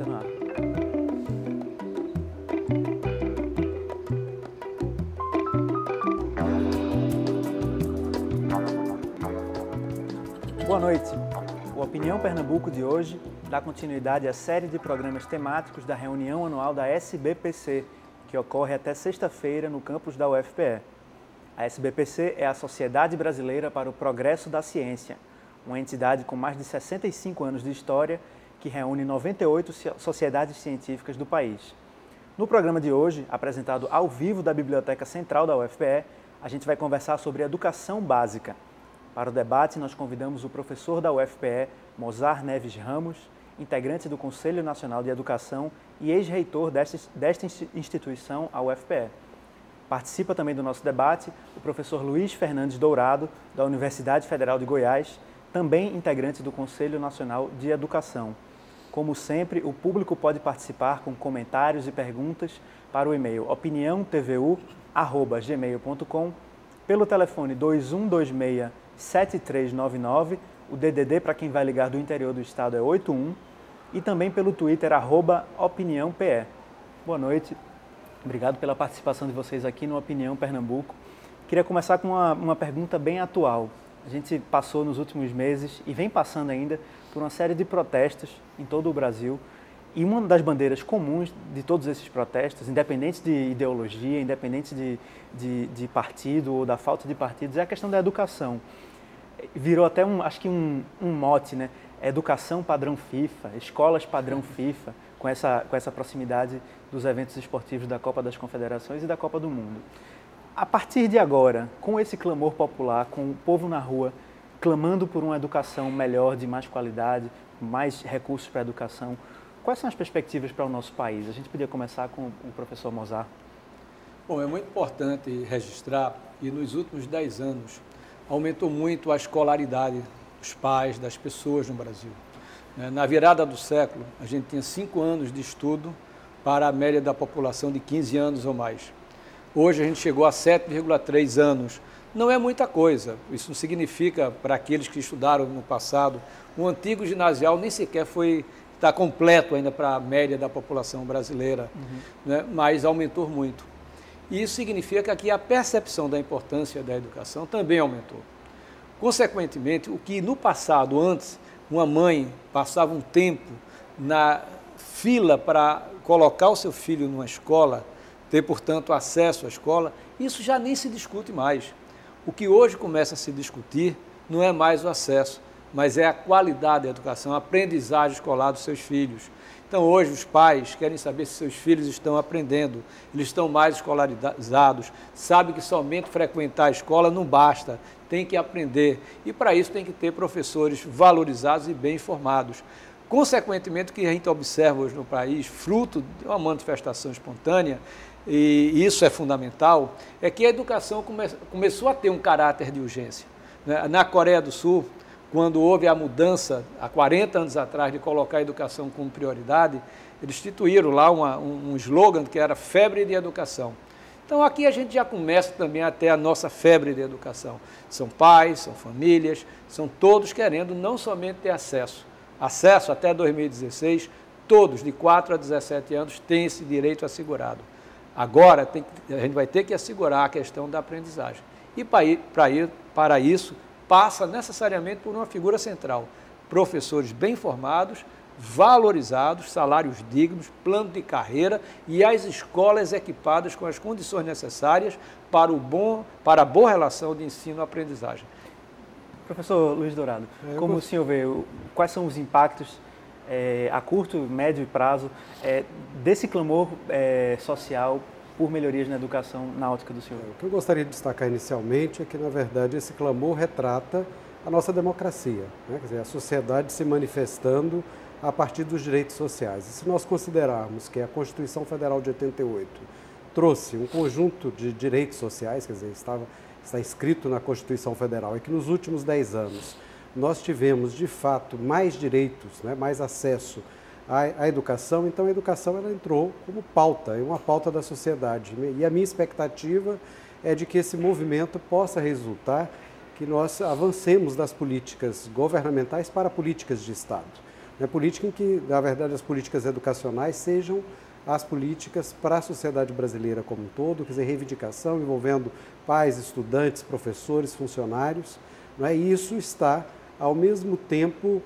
Está no ar. Boa noite. O Opinião Pernambuco de hoje dá continuidade à série de programas temáticos da reunião anual da SBPC, que ocorre até sexta-feira no campus da UFPE. A SBPC é a Sociedade Brasileira para o Progresso da Ciência, uma entidade com mais de 65 anos de história que reúne 98 sociedades científicas do país. No programa de hoje, apresentado ao vivo da Biblioteca Central da UFPE, a gente vai conversar sobre educação básica. Para o debate, nós convidamos o professor da UFPE, Mozar Neves Ramos, integrante do Conselho Nacional de Educação e ex-reitor desta instituição, a UFPE. Participa também do nosso debate o professor Luiz Fernandes Dourado, da Universidade Federal de Goiás, também integrante do Conselho Nacional de Educação. Como sempre, o público pode participar com comentários e perguntas para o e-mail opiniãotvu@gmail.com, pelo telefone 2126-7399, o DDD para quem vai ligar do interior do estado é 81, e também pelo Twitter, @opiniãope. Boa noite, obrigado pela participação de vocês aqui no Opinião Pernambuco. Queria começar com uma pergunta bem atual. A gente passou nos últimos meses e vem passando ainda por uma série de protestos em todo o Brasil, e uma das bandeiras comuns de todos esses protestos, independente de ideologia, independente de partido ou da falta de partidos, é a questão da educação. Virou até um mote, né? Educação padrão FIFA, escolas padrão FIFA, com essa proximidade dos eventos esportivos da Copa das Confederações e da Copa do Mundo. A partir de agora, com esse clamor popular, com o povo na rua clamando por uma educação melhor, de mais qualidade, mais recursos para a educação, quais são as perspectivas para o nosso país? A gente podia começar com o professor Mozar. Bom, é muito importante registrar que nos últimos 10 anos aumentou muito a escolaridade dos pais, das pessoas no Brasil. Na virada do século, a gente tinha 5 anos de estudo para a média da população de 15 anos ou mais. Hoje a gente chegou a 7,3 anos. Não é muita coisa. Isso não significa, para aqueles que estudaram no passado, o antigo ginasial nem sequer está completo ainda para a média da população brasileira, né? Mas aumentou muito. E isso significa que aqui a percepção da importância da educação também aumentou. Consequentemente, o que no passado, antes, uma mãe passava um tempo na fila para colocar o seu filho numa escola, ter, portanto, acesso à escola, isso já nem se discute mais. O que hoje começa a se discutir não é mais o acesso, mas é a qualidade da educação, a aprendizagem escolar dos seus filhos. Então, hoje, os pais querem saber se seus filhos estão aprendendo, eles estão mais escolarizados, sabem que somente frequentar a escola não basta, tem que aprender. E, para isso, tem que ter professores valorizados e bem informados. Consequentemente, o que a gente observa hoje no país, fruto de uma manifestação espontânea, e isso é fundamental, é que a educação começou a ter um caráter de urgência. Na Coreia do Sul, quando houve a mudança, há 40 anos atrás, de colocar a educação como prioridade, eles instituíram lá um slogan que era febre de educação. Então aqui a gente já começa também a ter a nossa febre de educação. São pais, são famílias, são todos querendo não somente ter acesso até 2016, todos de 4 a 17 anos têm esse direito assegurado. Agora, a gente vai ter que assegurar a questão da aprendizagem. E para isso, passa necessariamente por uma figura central. Professores bem formados, valorizados, salários dignos, plano de carreira e as escolas equipadas com as condições necessárias para a boa relação de ensino-aprendizagem. Professor Luiz Dourado, como o senhor vê, quais são os impactos a curto, médio e prazo desse clamor social por melhorias na educação na ótica do senhor? O que eu gostaria de destacar inicialmente é que, na verdade, esse clamor retrata a nossa democracia, né? Quer dizer, a sociedade se manifestando a partir dos direitos sociais. E se nós considerarmos que a Constituição Federal de 88 trouxe um conjunto de direitos sociais, quer dizer, está inscrito na Constituição Federal, e que nos últimos 10 anos nós tivemos, de fato, mais direitos, né, mais acesso à educação, então a educação ela entrou como pauta, é uma pauta da sociedade. E a minha expectativa é de que esse movimento possa resultar que nós avancemos das políticas governamentais para políticas de Estado. Política em que, na verdade, as políticas educacionais sejam as políticas para a sociedade brasileira como um todo, quer dizer, reivindicação envolvendo pais, estudantes, professores, funcionários, e isso está, ao mesmo tempo,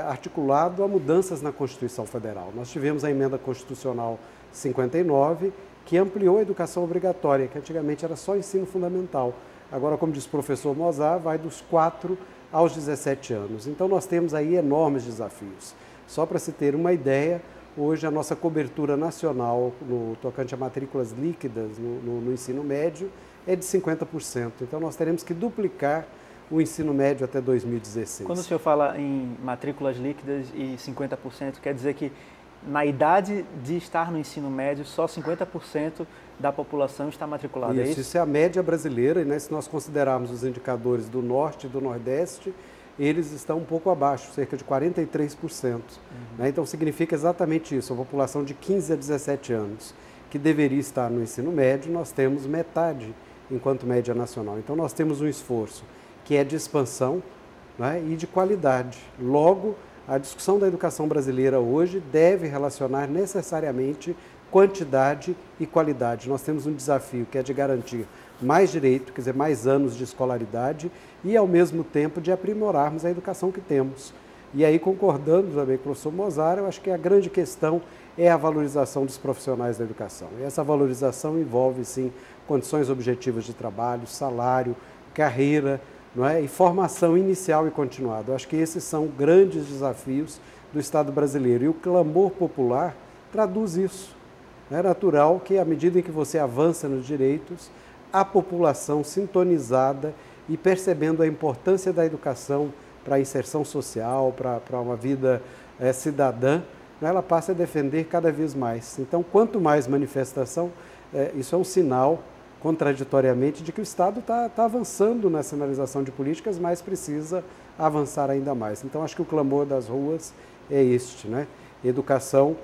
articulado a mudanças na Constituição Federal. Nós tivemos a emenda constitucional 59, que ampliou a educação obrigatória, que antigamente era só ensino fundamental. Agora, como diz o professor Mozart, vai dos 4 aos 17 anos. Então, nós temos aí enormes desafios. Só para se ter uma ideia, hoje a nossa cobertura nacional no tocante a matrículas líquidas no ensino médio é de 50%. Então, nós teremos que duplicar o ensino médio até 2016. Quando o senhor fala em matrículas líquidas e 50%, quer dizer que na idade de estar no ensino médio, só 50% da população está matriculada, é isso? Isso é a média brasileira, e se nós considerarmos os indicadores do Norte e do Nordeste, eles estão um pouco abaixo, cerca de 43%. Então, significa exatamente isso, a população de 15 a 17 anos, que deveria estar no ensino médio, nós temos metade enquanto média nacional. Então, nós temos um esforço que é de expansão e de qualidade. Logo, a discussão da educação brasileira hoje deve relacionar necessariamente quantidade e qualidade. Nós temos um desafio que é de garantir mais direito, quer dizer, mais anos de escolaridade e, ao mesmo tempo, de aprimorarmos a educação que temos. E aí, concordando também com o professor Mozart, eu acho que a grande questão é a valorização dos profissionais da educação. E essa valorização envolve, sim, condições objetivas de trabalho, salário, carreira, e formação inicial e continuada. Eu acho que esses são grandes desafios do Estado brasileiro. E o clamor popular traduz isso. É natural que, à medida em que você avança nos direitos, a população sintonizada e percebendo a importância da educação para a inserção social, para uma vida cidadã, ela passa a defender cada vez mais. Então, quanto mais manifestação, isso é um sinal, contraditoriamente, de que o Estado está avançando na sinalização de políticas, mas precisa avançar ainda mais. Então, acho que o clamor das ruas é este, Educação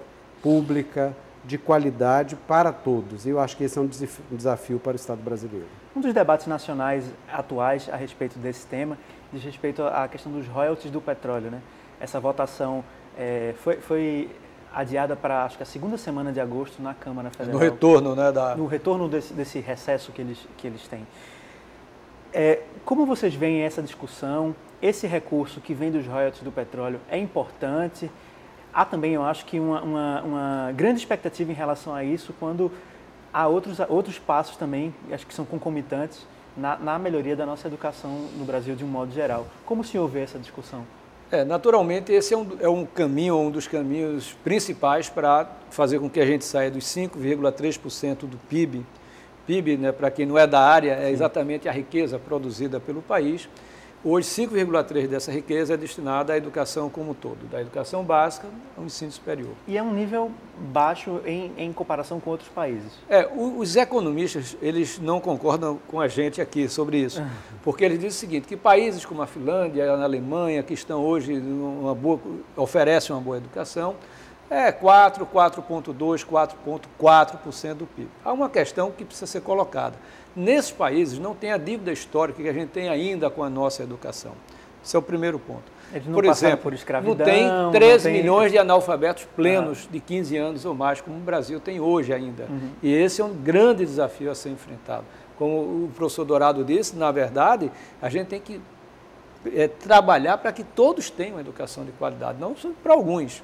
pública, de qualidade para todos. E eu acho que esse é um desafio para o Estado brasileiro. Um dos debates nacionais atuais a respeito desse tema diz respeito à questão dos royalties do petróleo, Essa votação foi adiada para, acho que a segunda semana de agosto na Câmara Federal. No retorno, No retorno desse recesso que eles têm. Como vocês veem essa discussão? Esse recurso que vem dos royalties do petróleo é importante? Há também, eu acho que uma grande expectativa em relação a isso quando há outros passos também, acho que são concomitantes, na melhoria da nossa educação no Brasil de um modo geral. Como o senhor vê essa discussão? Naturalmente, esse é um caminho, um dos caminhos principais para fazer com que a gente saia dos 5,3% do PIB. PIB, para quem não é da área, é exatamente a riqueza produzida pelo país. Hoje, 5,3% dessa riqueza é destinada à educação como um todo, da educação básica ao ensino superior. E é um nível baixo em comparação com outros países. Os economistas, eles não concordam com a gente aqui sobre isso, porque eles dizem o seguinte, que países como a Finlândia, a Alemanha, que estão hoje, oferecem uma boa educação, 4, 4,2%, 4,4% do PIB. Há uma questão que precisa ser colocada. Nesses países não tem a dívida histórica que a gente tem ainda com a nossa educação. Esse é o primeiro ponto. Eles não passaram por escravidão, não tem 13 milhões de analfabetos plenos de 15 anos ou mais, como o Brasil tem hoje ainda. E esse é um grande desafio a ser enfrentado. Como o professor Dourado disse, na verdade, a gente tem que trabalhar para que todos tenham educação de qualidade, não só para alguns.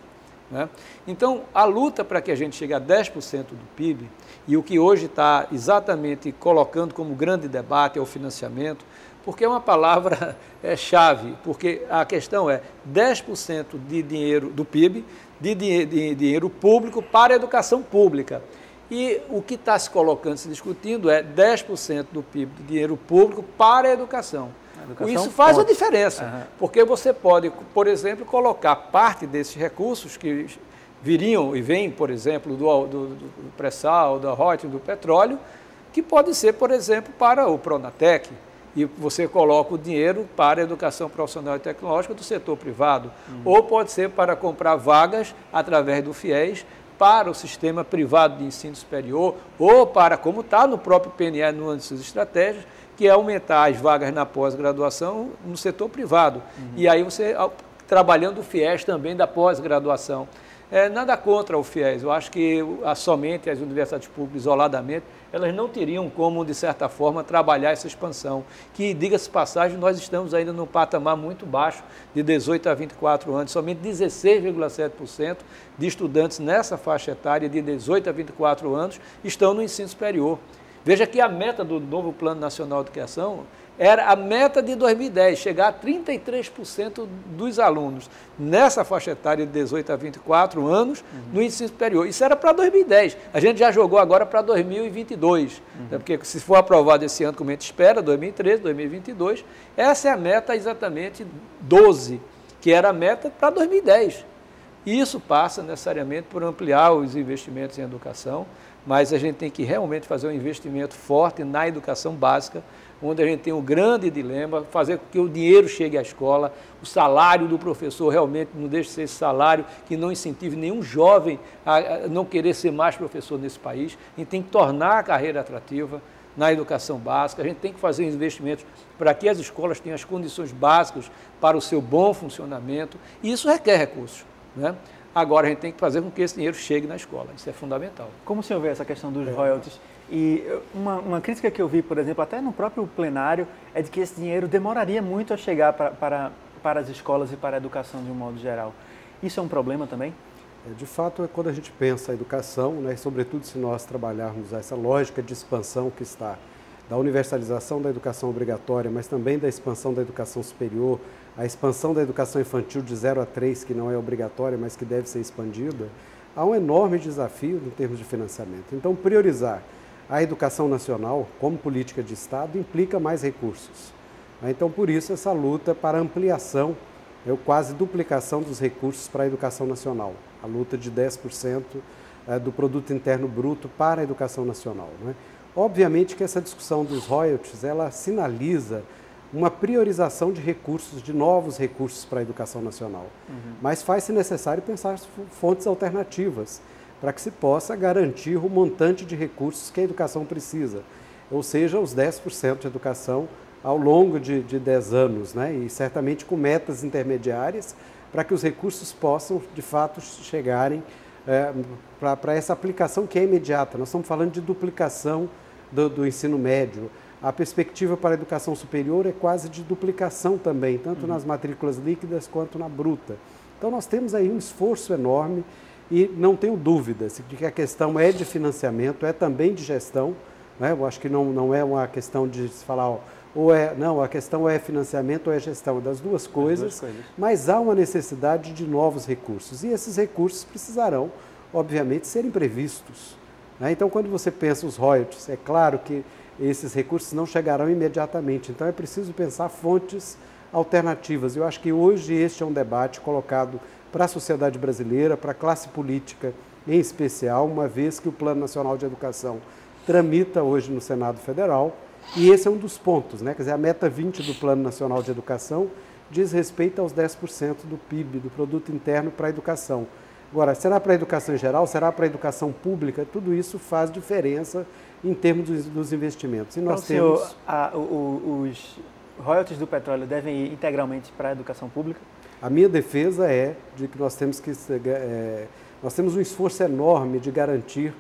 Então, a luta para que a gente chegue a 10% do PIB, e o que hoje está exatamente colocando como grande debate é o financiamento, porque é uma palavra chave, porque a questão é 10% de dinheiro do PIB, de dinheiro público para a educação pública. E o que está se colocando, se discutindo, é 10% do PIB de dinheiro público para a educação. Isso faz a diferença, porque você pode, por exemplo, colocar parte desses recursos que viriam e vêm, por exemplo, do pré-sal, da royalties do petróleo, que pode ser, por exemplo, para o Pronatec, e você coloca o dinheiro para a educação profissional e tecnológica do setor privado, ou pode ser para comprar vagas através do FIES para o sistema privado de ensino superior, ou para, como está no próprio PNE, no âmbito das estratégias, que é aumentar as vagas na pós-graduação no setor privado. E aí você trabalhando o FIES também da pós-graduação. Nada contra o FIES, eu acho que somente as universidades públicas, isoladamente, elas não teriam como, de certa forma, trabalhar essa expansão, que, diga-se passagem, nós estamos ainda num patamar muito baixo, de 18 a 24 anos, somente 16,7% de estudantes nessa faixa etária de 18 a 24 anos estão no ensino superior. Veja que a meta do novo Plano Nacional de Educação era a meta de 2010, chegar a 33% dos alunos nessa faixa etária de 18 a 24 anos no ensino superior. Isso era para 2010. A gente já jogou agora para 2022, né? Porque se for aprovado esse ano, como a gente espera, 2013, 2022, essa é a meta exatamente 12, que era a meta para 2010. E isso passa necessariamente por ampliar os investimentos em educação, mas a gente tem que realmente fazer um investimento forte na educação básica, onde a gente tem um grande dilema, fazer com que o dinheiro chegue à escola, o salário do professor realmente não deixe de ser esse salário que não incentive nenhum jovem a não querer ser mais professor nesse país. A gente tem que tornar a carreira atrativa na educação básica, a gente tem que fazer investimentos para que as escolas tenham as condições básicas para o seu bom funcionamento, e isso requer recursos, né? Agora a gente tem que fazer com que esse dinheiro chegue na escola, isso é fundamental. Como o senhor vê essa questão dos royalties? E uma crítica que eu vi, por exemplo, até no próprio plenário, é de que esse dinheiro demoraria muito a chegar para as escolas e para a educação de um modo geral. Isso é um problema também? De fato, quando a gente pensa a educação, né, e sobretudo se nós trabalharmos essa lógica de expansão que está da universalização da educação obrigatória, mas também da expansão da educação superior, a expansão da educação infantil de 0 a 3, que não é obrigatória, mas que deve ser expandida, há um enorme desafio em termos de financiamento. Então, priorizar a educação nacional como política de Estado implica mais recursos. Então, por isso, essa luta para ampliação, quase duplicação dos recursos para a educação nacional, a luta de 10% do produto interno bruto para a educação nacional, né? Obviamente que essa discussão dos royalties, ela sinaliza uma priorização de recursos, de novos recursos para a educação nacional. Mas faz-se necessário pensar fontes alternativas para que se possa garantir o montante de recursos que a educação precisa, ou seja, os 10% de educação ao longo de 10 anos, né? E certamente com metas intermediárias para que os recursos possam, de fato, chegarem para essa aplicação que é imediata. Nós estamos falando de duplicação do ensino médio. A perspectiva para a educação superior é quase de duplicação também, tanto nas matrículas líquidas quanto na bruta. Então, nós temos aí um esforço enorme e não tenho dúvidas de que a questão é de financiamento, é também de gestão, né? Eu acho que não é uma questão de se falar, não, a questão é financiamento ou é gestão, das duas coisas, mas há uma necessidade de novos recursos e esses recursos precisarão, obviamente, serem previstos, né? Então, quando você pensa os royalties, é claro que esses recursos não chegarão imediatamente, então é preciso pensar fontes alternativas. Eu acho que hoje este é um debate colocado para a sociedade brasileira, para a classe política em especial, uma vez que o Plano Nacional de Educação tramita hoje no Senado Federal, e esse é um dos pontos, né? Quer dizer, a meta 20 do Plano Nacional de Educação diz respeito aos 10% do PIB, do Produto Interno para a educação. Agora, será para a educação em geral, será para a educação pública? Tudo isso faz diferença em termos dos investimentos. E nós temos... os royalties do petróleo devem ir integralmente para a educação pública? A minha defesa é de que nós temos um esforço enorme de garantir,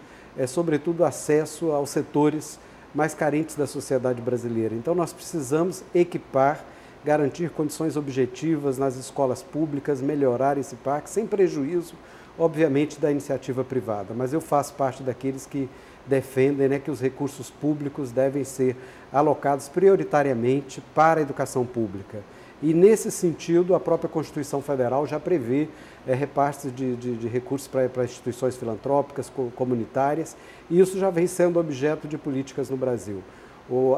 sobretudo, acesso aos setores mais carentes da sociedade brasileira. Então, nós precisamos equipar, garantir condições objetivas nas escolas públicas, melhorar esse parque, sem prejuízo, obviamente, da iniciativa privada. Mas eu faço parte daqueles que defendem, né, que os recursos públicos devem ser alocados prioritariamente para a educação pública. E, nesse sentido, a própria Constituição Federal já prevê repasses de recursos para instituições filantrópicas, comunitárias, e isso já vem sendo objeto de políticas no Brasil.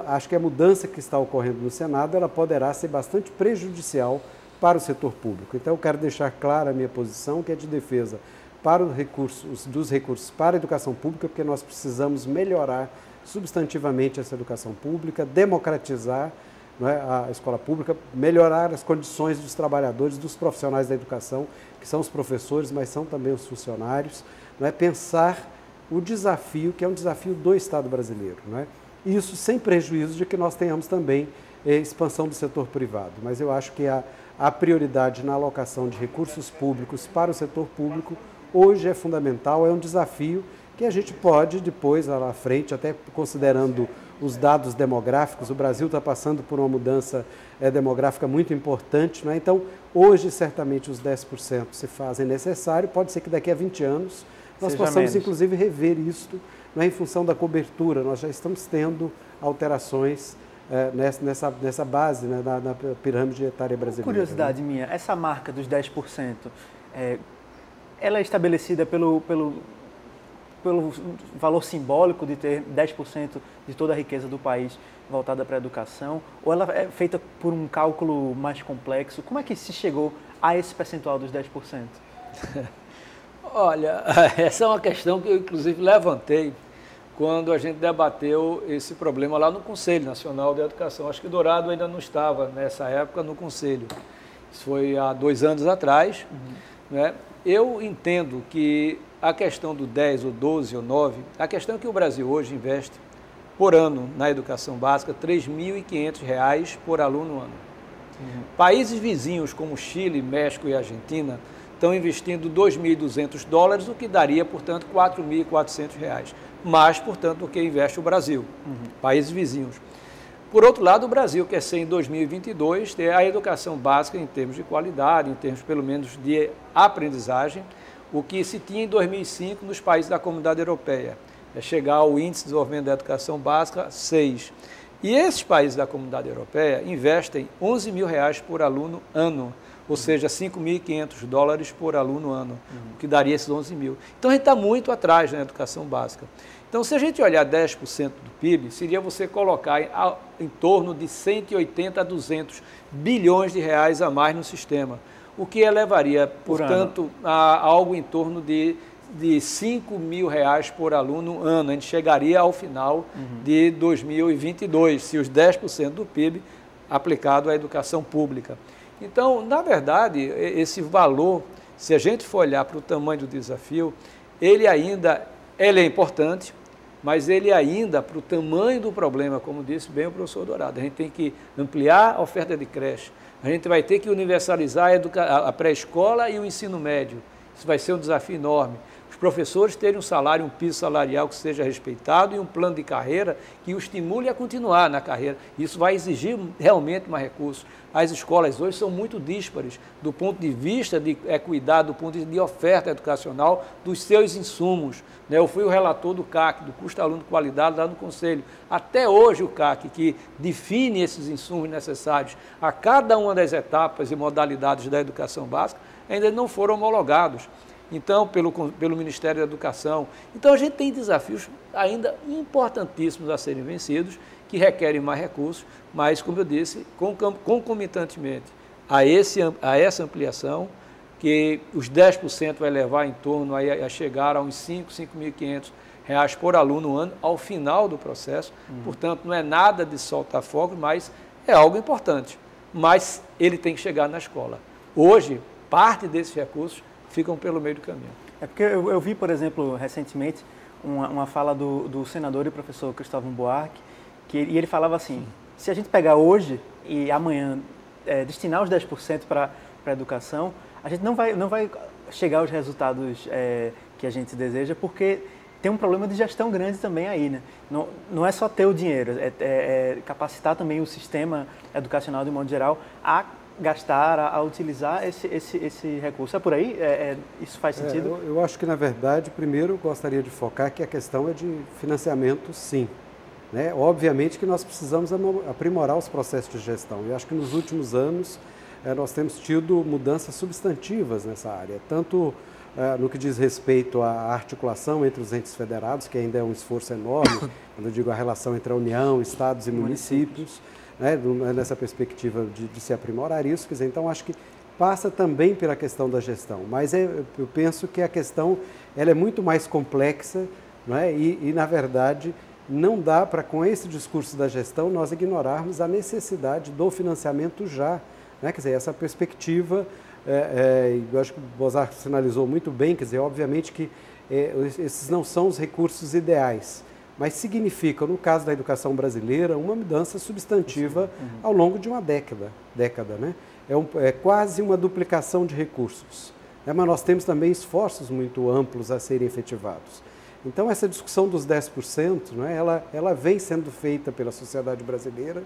Acho que a mudança que está ocorrendo no Senado, ela poderá ser bastante prejudicial para o setor público. Então, eu quero deixar clara a minha posição, que é de defesa para dos recursos para a educação pública, porque nós precisamos melhorar substantivamente essa educação pública, democratizar, não é, a escola pública, melhorar as condições dos trabalhadores, dos profissionais da educação, que são os professores, mas são também os funcionários, não é, pensar o desafio, que é um desafio do Estado brasileiro, não é? Isso sem prejuízo de que nós tenhamos também expansão do setor privado, mas eu acho que a prioridade na alocação de recursos públicos para o setor público hoje é fundamental, é um desafio que a gente pode depois, lá à frente, até considerando os dados demográficos, o Brasil está passando por uma mudança demográfica muito importante, né? Então, hoje, certamente, os 10% se fazem necessário, pode ser que daqui a 20 anos nós possamos, inclusive, rever isto, né, em função da cobertura. Nós já estamos tendo alterações nessa base, né, na pirâmide etária brasileira. Curiosidade minha, essa marca dos 10%, ela é estabelecida pelo valor simbólico de ter 10% de toda a riqueza do país voltada para a educação, ou ela é feita por um cálculo mais complexo? Como é que se chegou a esse percentual dos 10%? Olha, essa é uma questão que eu, inclusive, levantei quando a gente debateu esse problema lá no Conselho Nacional de Educação. Acho que Dourado ainda não estava, nessa época, no Conselho. Isso foi há 2 anos atrás. Né? Eu entendo que a questão do 10, ou 12, ou 9, a questão é que o Brasil hoje investe, por ano, na educação básica, R$ 3.500 por aluno ano. Países vizinhos como Chile, México e Argentina estão investindo $2.200, o que daria, portanto, R$ 4.400, mais, portanto, do que investe o Brasil, países vizinhos. Por outro lado, o Brasil quer ser, em 2022, ter a educação básica em termos de qualidade, em termos, pelo menos, de aprendizagem, o que se tinha em 2005 nos países da Comunidade Europeia. É chegar ao Índice de Desenvolvimento da Educação Básica 6. E esses países da Comunidade Europeia investem R$ 11.000 por aluno ano, ou seja, $5.500 por aluno ano, o que daria esses 11 mil. Então, a gente está muito atrás na educação básica. Então, se a gente olhar 10% do PIB, seria você colocar em torno de 180 a 200 bilhões de reais a mais no sistema, o que elevaria, portanto, a algo em torno de R$ 5.000 por aluno ano. A gente chegaria ao final de 2022, se os 10% do PIB aplicado à educação pública. Então, na verdade, esse valor, se a gente for olhar para o tamanho do desafio, ele é importante, mas ele ainda, para o tamanho do problema, como disse bem o professor Dourado, a gente tem que ampliar a oferta de creche, a gente vai ter que universalizar a pré-escola e o ensino médio. Isso vai ser um desafio enorme. Os professores terem um salário, um piso salarial que seja respeitado e um plano de carreira que o estimule a continuar na carreira. Isso vai exigir realmente mais recursos. As escolas hoje são muito díspares do ponto de vista de equidade, do ponto de oferta educacional dos seus insumos. Eu fui o relator do CAC, do Custo Aluno de Qualidade, lá no Conselho. Até hoje o CAC, que define esses insumos necessários a cada uma das etapas e modalidades da educação básica, ainda não foram homologados. Então, pelo Ministério da Educação. Então, a gente tem desafios ainda importantíssimos a serem vencidos, que requerem mais recursos, mas, como eu disse, concomitantemente a essa ampliação, que os 10% vai levar em torno a chegar a uns 5.500 reais por aluno ano ao final do processo. Portanto, não é nada de soltar fogo, mas é algo importante. Mas ele tem que chegar na escola. Hoje, parte desses recursos ficam pelo meio do caminho. É porque eu vi, por exemplo, recentemente, uma fala do senador e professor Cristóvão Buarque, e ele falava assim, se a gente pegar hoje e amanhã destinar os 10% para a educação, a gente não vai chegar aos resultados que a gente deseja, porque tem um problema de gestão grande também aí, né? Não é só ter o dinheiro, é capacitar também o sistema educacional, de modo geral, a gastar, a utilizar esse recurso. É por aí? Isso faz sentido? Eu acho que, na verdade, primeiro gostaria de focar que a questão é de financiamento, sim. Né? Obviamente que nós precisamos aprimorar os processos de gestão. Eu acho que nos últimos anos nós temos tido mudanças substantivas nessa área, tanto no que diz respeito à articulação entre os entes federados, que ainda é um esforço enorme, quando eu digo a relação entre a União, estados e municípios, né, nessa perspectiva de se aprimorar isso. Quer dizer, então, acho que passa também pela questão da gestão, mas eu penso que a questão ela é muito mais complexa, não é? E, na verdade, não dá para, com esse discurso da gestão, nós ignorarmos a necessidade do financiamento já. Né? Quer dizer, essa perspectiva, eu acho que o Bozar sinalizou muito bem, quer dizer, obviamente que esses não são os recursos ideais, mas significa, no caso da educação brasileira, uma mudança substantiva ao longo de uma década, né? É quase uma duplicação de recursos, né? Mas nós temos também esforços muito amplos a serem efetivados. Então, essa discussão dos 10%, né, ela vem sendo feita pela sociedade brasileira,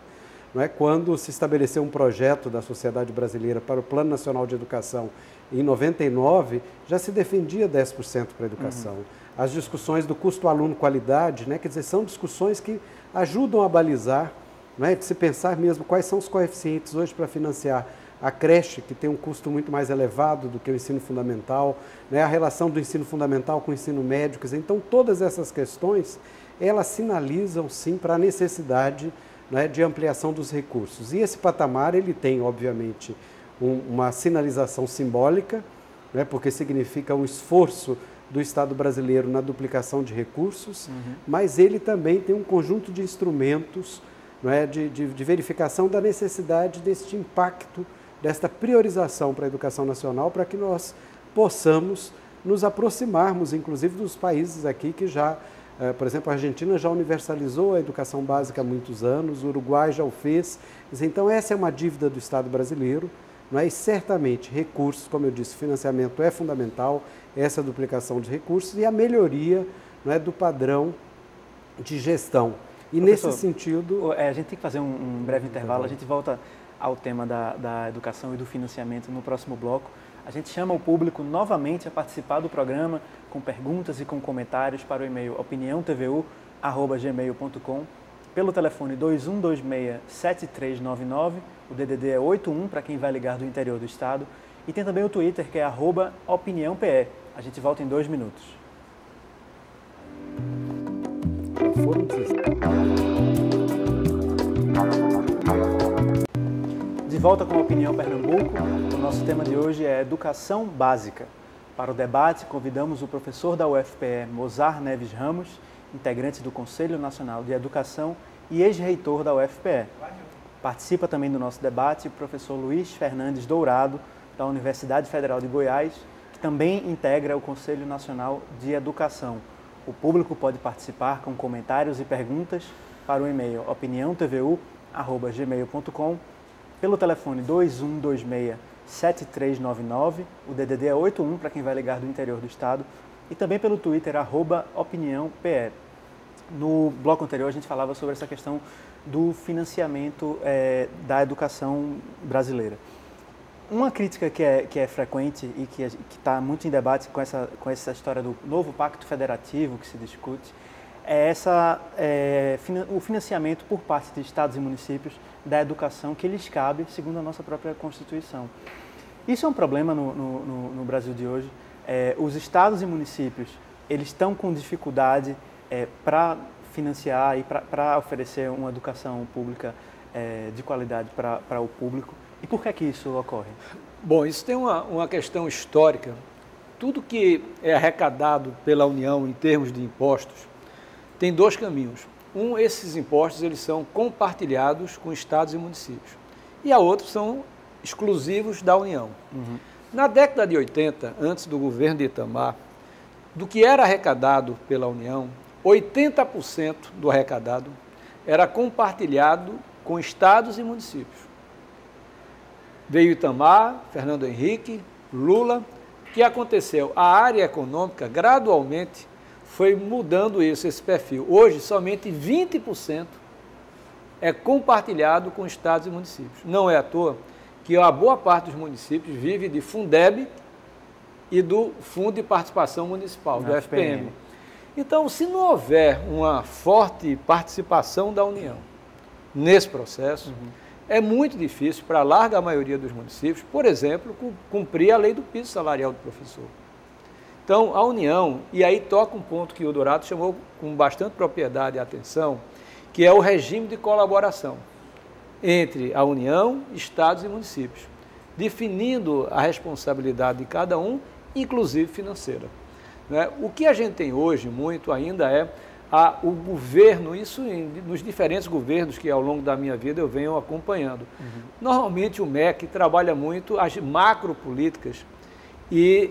não é? Quando se estabeleceu um projeto da sociedade brasileira para o Plano Nacional de Educação em 99, já se defendia 10% para a educação. As discussões do custo aluno-qualidade, né, quer dizer, são discussões que ajudam a balizar, né, de se pensar mesmo quais são os coeficientes hoje para financiar a creche, que tem um custo muito mais elevado do que o ensino fundamental, né, a relação do ensino fundamental com o ensino médio. Quer dizer, então, todas essas questões, elas sinalizam, sim, para a necessidade, né, de ampliação dos recursos. E esse patamar, ele tem, obviamente, uma sinalização simbólica, né, porque significa um esforço do Estado brasileiro na duplicação de recursos, mas ele também tem um conjunto de instrumentos, né, de verificação da necessidade deste impacto, desta priorização para a educação nacional, para que nós possamos nos aproximarmos, inclusive, dos países aqui que já, por exemplo, a Argentina já universalizou a educação básica há muitos anos, o Uruguai já o fez. Então, essa é uma dívida do Estado brasileiro, não é? E certamente recursos, como eu disse, financiamento é fundamental, essa duplicação de recursos e a melhoria, não é, do padrão de gestão. E Professor, nesse sentido... a gente tem que fazer um breve intervalo, a gente volta ao tema da educação e do financiamento no próximo bloco. A gente chama o público novamente a participar do programa com perguntas e com comentários para o e-mail opiniãotvu@gmail.com, pelo telefone 2126-7399, o DDD é 81 para quem vai ligar do interior do estado, e tem também o Twitter que é @opiniãope. A gente volta em 2 minutos. De volta com a Opinião Pernambuco, o nosso tema de hoje é Educação Básica. Para o debate, convidamos o professor da UFPE, Mozar Neves Ramos, integrante do Conselho Nacional de Educação e ex-reitor da UFPE. Participa também do nosso debate o professor Luiz Fernandes Dourado, da Universidade Federal de Goiás, que também integra o Conselho Nacional de Educação. O público pode participar com comentários e perguntas para o e-mail opiniãotvu@gmail.com, pelo telefone 2126-7399, o DDD é 81 para quem vai ligar do interior do estado, e também pelo Twitter @opiniãope. No bloco anterior a gente falava sobre essa questão do financiamento da educação brasileira. Uma crítica que é frequente e que está muito em debate com essa história do novo pacto federativo que se discute é o financiamento por parte de estados e municípios da educação que lhes cabe, segundo a nossa própria Constituição. Isso é um problema no Brasil de hoje. Os estados e municípios eles estão com dificuldade para financiar e para oferecer uma educação pública de qualidade para o público. E por que isso ocorre? Bom, isso tem uma questão histórica. Tudo que é arrecadado pela União em termos de impostos tem 2 caminhos. Esses impostos eles são compartilhados com estados e municípios. E a outros são exclusivos da União. Na década de 80, antes do governo de Itamar, do que era arrecadado pela União, 80% do arrecadado era compartilhado com estados e municípios. Veio Itamar, Fernando Henrique, Lula. O que aconteceu? A área econômica gradualmente foi mudando esse perfil. Hoje, somente 20% é compartilhado com estados e municípios. Não é à toa que a boa parte dos municípios vive de Fundeb e do Fundo de Participação Municipal, do FPM. Então, se não houver uma forte participação da União nesse processo, é muito difícil para a larga maioria dos municípios, por exemplo, cumprir a lei do piso salarial do professor. Então, a União, e aí toca um ponto que o Dourado chamou com bastante propriedade a atenção, que é o regime de colaboração entre a União, estados e municípios, definindo a responsabilidade de cada um, inclusive financeira. O que a gente tem hoje muito ainda é o governo, isso nos diferentes governos que ao longo da minha vida eu venho acompanhando. Normalmente o MEC trabalha muito as macropolíticas e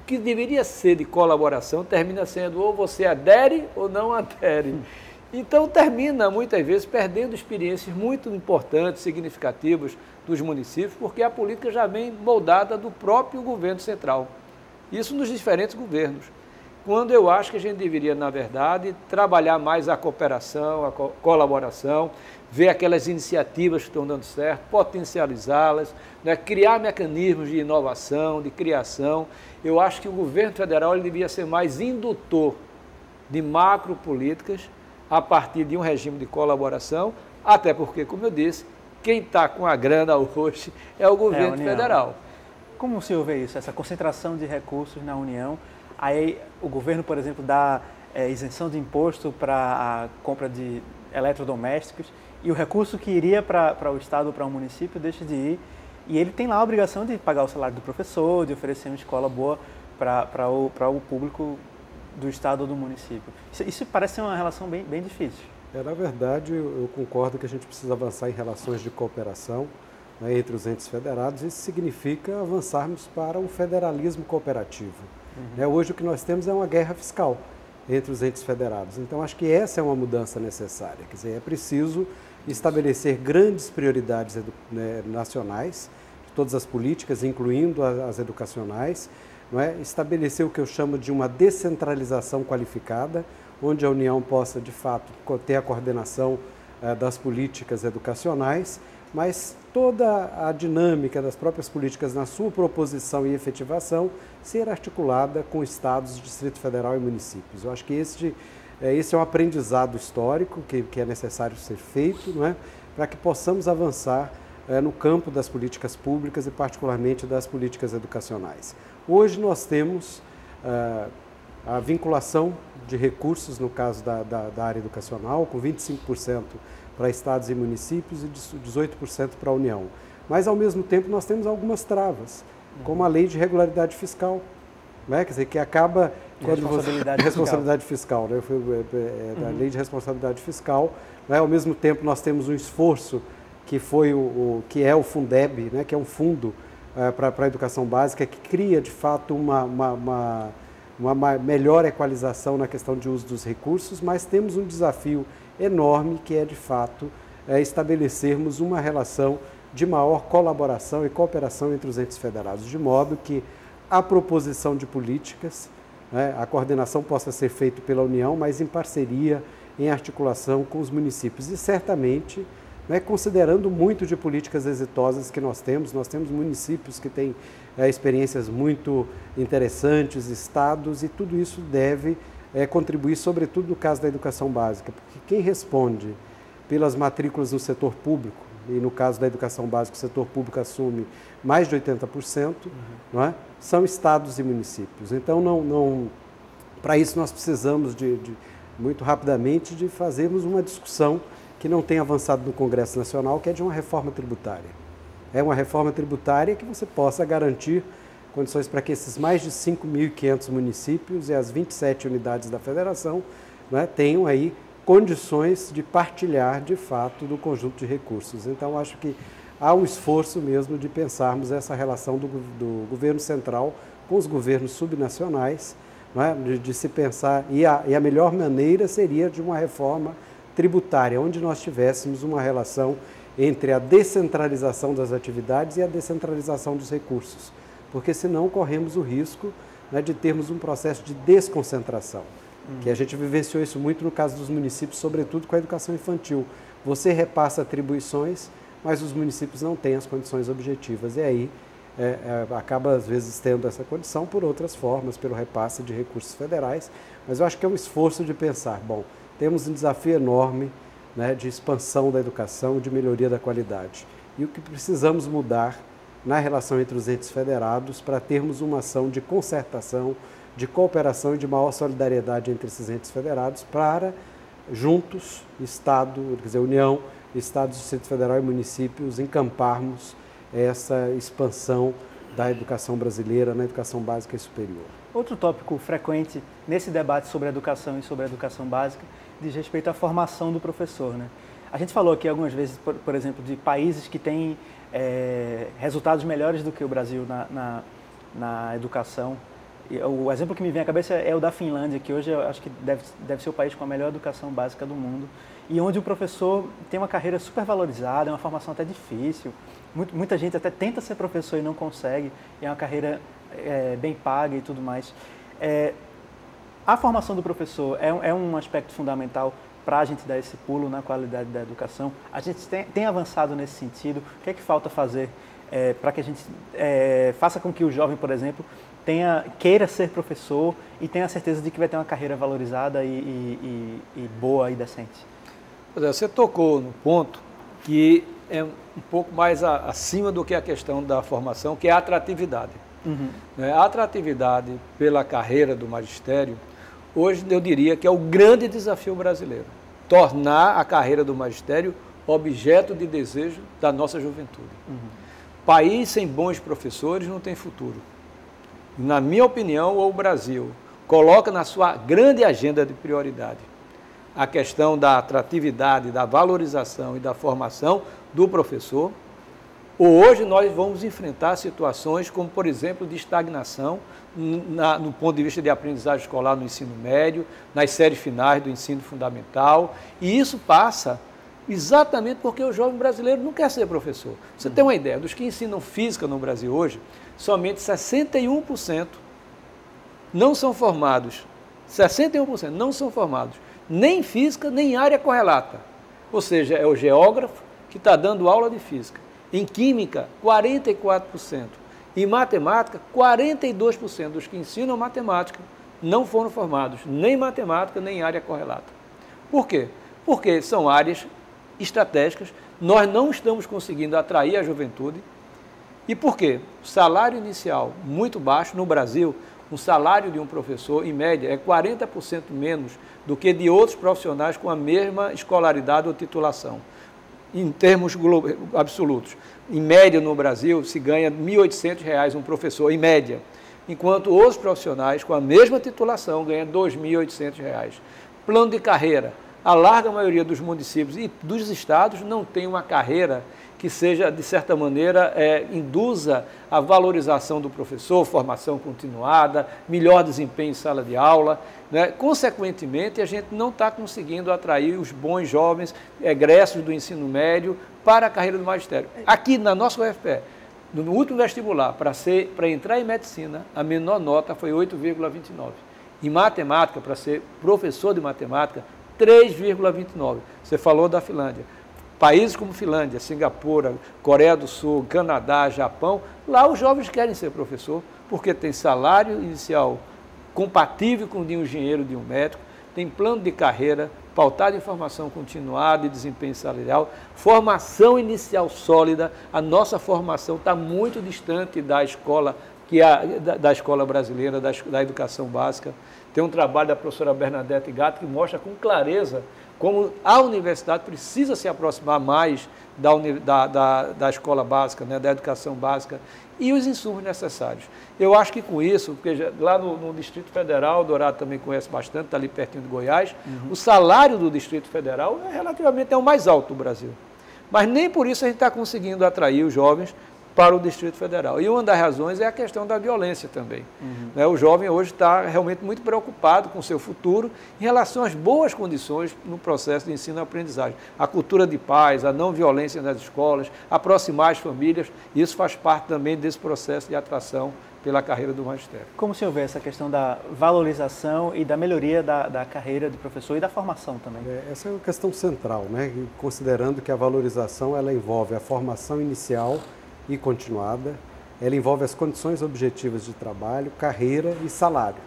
O que deveria ser de colaboração termina sendo ou você adere ou não adere. Então termina, muitas vezes, perdendo experiências muito importantes, significativas dos municípios, porque a política já vem moldada do próprio governo central. Isso nos diferentes governos. Quando eu acho que a gente deveria, na verdade, trabalhar mais a cooperação, a colaboração, ver aquelas iniciativas que estão dando certo, potencializá-las, né, criar mecanismos de inovação, de criação. Eu acho que o governo federal ele devia ser mais indutor de macropolíticas a partir de um regime de colaboração, até porque, como eu disse, quem está com a grana hoje é o governo federal. Como o senhor vê isso, essa concentração de recursos na União? Aí o governo, por exemplo, dá isenção de imposto para a compra de eletrodomésticos e o recurso que iria para o Estado ou para o município deixa de ir. E ele tem lá a obrigação de pagar o salário do professor, de oferecer uma escola boa para o público do Estado ou do município. Isso parece ser uma relação bem difícil. Na verdade, eu concordo que a gente precisa avançar em relações de cooperação, né, entre os entes federados. Isso significa avançarmos para um federalismo cooperativo. Hoje o que nós temos é uma guerra fiscal entre os entes federados. Então, acho que essa é uma mudança necessária. Quer dizer, é preciso estabelecer grandes prioridades nacionais, de todas as políticas, incluindo as educacionais, não é? Estabelecer o que eu chamo de uma descentralização qualificada, onde a União possa, de fato, ter a coordenação das políticas educacionais, mas toda a dinâmica das próprias políticas na sua proposição e efetivação ser articulada com estados, Distrito Federal e municípios. Eu acho que esse é um aprendizado histórico que é necessário ser feito, não é? Para que possamos avançar no campo das políticas públicas e particularmente das políticas educacionais. Hoje nós temos a vinculação de recursos, no caso da área educacional, com 25% para estados e municípios e 18% para a União. Mas, ao mesmo tempo, nós temos algumas travas, como a lei de regularidade fiscal, né? Quer dizer, que acaba... Responsabilidade fiscal, né? A lei de responsabilidade fiscal, né? Ao mesmo tempo, nós temos um esforço que foi que é o Fundeb, né? Que é um fundo para a educação básica, que cria, de fato, uma melhor equalização na questão de uso dos recursos, mas temos um desafio enorme que é, de fato, estabelecermos uma relação de maior colaboração e cooperação entre os entes federados, de modo que a proposição de políticas, né, a coordenação possa ser feita pela União, mas em parceria, em articulação com os municípios. E, certamente, né, considerando muito de políticas exitosas que nós temos municípios que têm experiências muito interessantes, estados, e tudo isso deve contribuir, sobretudo no caso da educação básica, porque quem responde pelas matrículas no setor público, e no caso da educação básica o setor público assume mais de 80%, não é? São estados e municípios. Então, para isso nós precisamos, muito rapidamente, de fazermos uma discussão que não tem avançado no Congresso Nacional, que é de uma reforma tributária. É uma reforma tributária que você possa garantir condições para que esses mais de 5.500 municípios e as 27 unidades da federação, né, tenham aí condições de partilhar, de fato, do conjunto de recursos. Então, acho que há um esforço mesmo de pensarmos essa relação do governo central com os governos subnacionais, né, de se pensar, e a melhor maneira seria de uma reforma tributária, onde nós tivéssemos uma relação entre a descentralização das atividades e a descentralização dos recursos, porque senão corremos o risco, né, de termos um processo de desconcentração, que a gente vivenciou isso muito no caso dos municípios, sobretudo com a educação infantil. Você repassa atribuições, mas os municípios não têm as condições objetivas, e aí acaba às vezes tendo essa condição por outras formas, pelo repasse de recursos federais, mas eu acho que é um esforço de pensar, bom, temos um desafio enorme, né, de expansão da educação, de melhoria da qualidade, e o que precisamos mudar na relação entre os entes federados para termos uma ação de concertação, de cooperação e de maior solidariedade entre esses entes federados para, juntos, Estado, quer dizer, União, Estados, Distrito Federal e municípios, encamparmos essa expansão da educação brasileira na educação básica e superior. Outro tópico frequente nesse debate sobre educação e sobre a educação básica diz respeito à formação do professor, né? A gente falou aqui algumas vezes, por exemplo, de países que têm resultados melhores do que o Brasil na educação, O exemplo que me vem à cabeça é o da Finlândia, que hoje eu acho que deve ser o país com a melhor educação básica do mundo, e onde o professor tem uma carreira super valorizada, é uma formação até difícil. Muita gente até tenta ser professor e não consegue, e é uma carreira bem paga e tudo mais. A formação do professor é um aspecto fundamental para a gente dar esse pulo na qualidade da educação. A gente tem avançado nesse sentido. O que é que falta fazer para que a gente faça com que o jovem, por exemplo, queira ser professor e tenha a certeza de que vai ter uma carreira valorizada e boa e decente? Você tocou no ponto que é um pouco mais acima do que a questão da formação, que é a atratividade. Uhum. A atratividade pela carreira do magistério, hoje eu diria que é o grande desafio brasileiro. Tornar a carreira do magistério objeto de desejo da nossa juventude. Uhum. País sem bons professores não tem futuro. Na minha opinião, o Brasil coloca na sua grande agenda de prioridade a questão da atratividade, da valorização e da formação do professor. Hoje nós vamos enfrentar situações como, por exemplo, de estagnação no ponto de vista de aprendizagem escolar no ensino médio, nas séries finais do ensino fundamental, e isso passa exatamente porque o jovem brasileiro não quer ser professor. Você tem uma ideia, dos que ensinam física no Brasil hoje, somente 61% não são formados, 61% não são formados nem em física, nem em área correlata. Ou seja, é o geógrafo que está dando aula de física. Em química, 44%. Em matemática, 42% dos que ensinam matemática não foram formados nem em matemática, nem em área correlata. Por quê? Porque são áreas estratégicas, nós não estamos conseguindo atrair a juventude. E por quê? O salário inicial muito baixo no Brasil, o salário de um professor, em média, é 40% menos do que de outros profissionais com a mesma escolaridade ou titulação. Em termos absolutos, em média no Brasil se ganha R$ 1.800 um professor, em média, enquanto outros profissionais com a mesma titulação ganham R$ 2.800. Plano de carreira, a larga maioria dos municípios e dos estados não tem uma carreira que seja, de certa maneira, induza a valorização do professor, formação continuada, melhor desempenho em sala de aula, né? Consequentemente, a gente não está conseguindo atrair os bons jovens egressos do ensino médio para a carreira do magistério. Aqui na nossa UFPE, no último vestibular, para entrar em medicina, a menor nota foi 8,29. Em matemática, para ser professor de matemática, 3,29. Você falou da Finlândia. Países como Finlândia, Singapura, Coreia do Sul, Canadá, Japão, lá os jovens querem ser professor, porque tem salário inicial compatível com o de um engenheiro, de um médico, tem plano de carreira pautado em formação continuada e desempenho salarial, formação inicial sólida. A nossa formação está muito distante da escola, da escola brasileira, da educação básica. Tem um trabalho da professora Bernadette Gatto que mostra com clareza como a universidade precisa se aproximar mais da escola básica, né, da educação básica e os insumos necessários. Eu acho que com isso, porque lá no Distrito Federal, o Dourado também conhece bastante, está ali pertinho de Goiás, o salário do Distrito Federal é o mais alto do Brasil. Mas nem por isso a gente está conseguindo atrair os jovens para o Distrito Federal. E uma das razões é a questão da violência também. O jovem hoje está realmente muito preocupado com o seu futuro em relação às boas condições no processo de ensino-aprendizagem. A cultura de paz, a não violência nas escolas, aproximar as famílias, isso faz parte também desse processo de atração pela carreira do magistério. Como o senhor vê essa questão da valorização e da melhoria da carreira de professor e da formação também? Essa é uma questão central, né? Considerando que a valorização ela envolve a formação inicial e continuada, ela envolve as condições objetivas de trabalho, carreira e salário.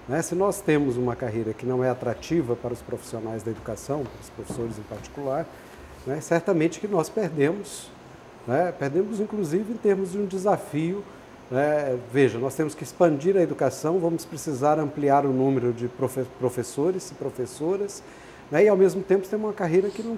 Né? Se nós temos uma carreira que não é atrativa para os profissionais da educação, para os professores em particular, né? Certamente que nós perdemos, né? Perdemos inclusive em termos de um desafio. Veja, nós temos que expandir a educação, vamos precisar ampliar o número de professores e professoras, né? E ao mesmo tempo temos uma carreira que não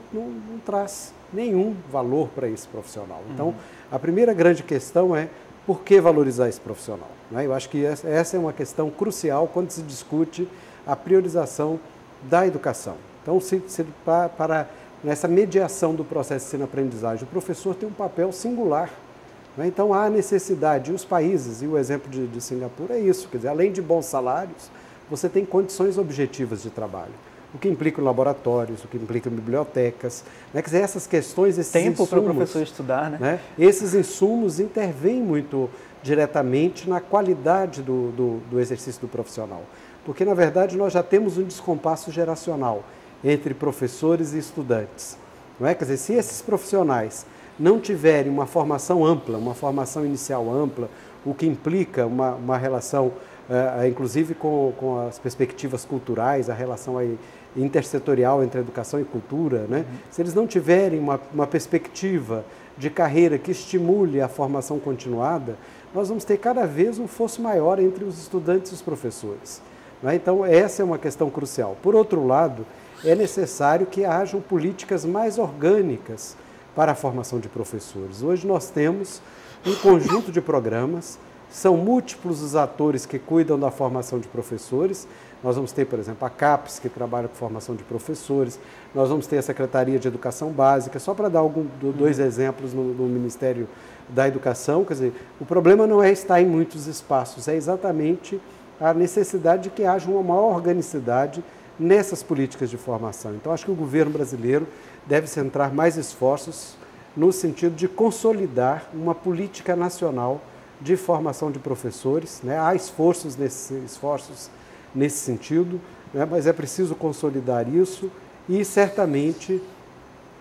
traz nenhum valor para esse profissional. Então, a primeira grande questão é por que valorizar esse profissional? Né? Eu acho que essa é uma questão crucial quando se discute a priorização da educação. Então, para nessa mediação do processo de ensino-aprendizagem, o professor tem um papel singular, Então, há necessidade, e os países, e o exemplo de Singapura é isso, quer dizer, além de bons salários, você tem condições objetivas de trabalho, o que implica laboratórios, o que implica bibliotecas, né? Quer dizer, essas questões, esses tempo para o insumos, professor estudar, né? Esses insumos intervêm muito diretamente na qualidade do exercício do profissional, porque, na verdade, nós já temos um descompasso geracional entre professores e estudantes, não é? Quer dizer, se esses profissionais não tiverem uma formação ampla, uma formação inicial ampla, o que implica uma relação, inclusive com as perspectivas culturais, a relação aí intersetorial entre educação e cultura, né? Se eles não tiverem uma perspectiva de carreira que estimule a formação continuada, nós vamos ter cada vez um fosso maior entre os estudantes e os professores, né? Então, essa é uma questão crucial. Por outro lado, é necessário que hajam políticas mais orgânicas para a formação de professores. Hoje nós temos um conjunto de programas, são múltiplos os atores que cuidam da formação de professores. Nós vamos ter, por exemplo, a CAPES, que trabalha com formação de professores, nós vamos ter a Secretaria de Educação Básica, só para dar dois exemplos no Ministério da Educação. Quer dizer, o problema não é estar em muitos espaços, é exatamente a necessidade de que haja uma maior organicidade nessas políticas de formação. Então, acho que o governo brasileiro deve centrar mais esforços no sentido de consolidar uma política nacional de formação de professores, né? Há esforços nesse sentido, né? Mas é preciso consolidar isso e, certamente,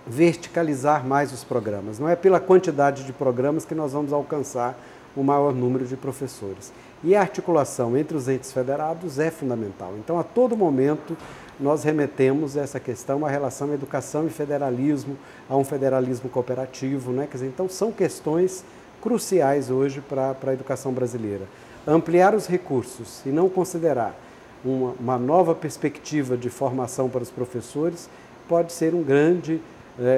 verticalizar mais os programas. Não é pela quantidade de programas que nós vamos alcançar o maior número de professores. E a articulação entre os entes federados é fundamental. Então, a todo momento, nós remetemos essa questão à relação educação e federalismo, a um federalismo cooperativo, né? Quer dizer, então, são questões cruciais hoje para a educação brasileira. Ampliar os recursos e não considerar uma nova perspectiva de formação para os professores pode ser um grande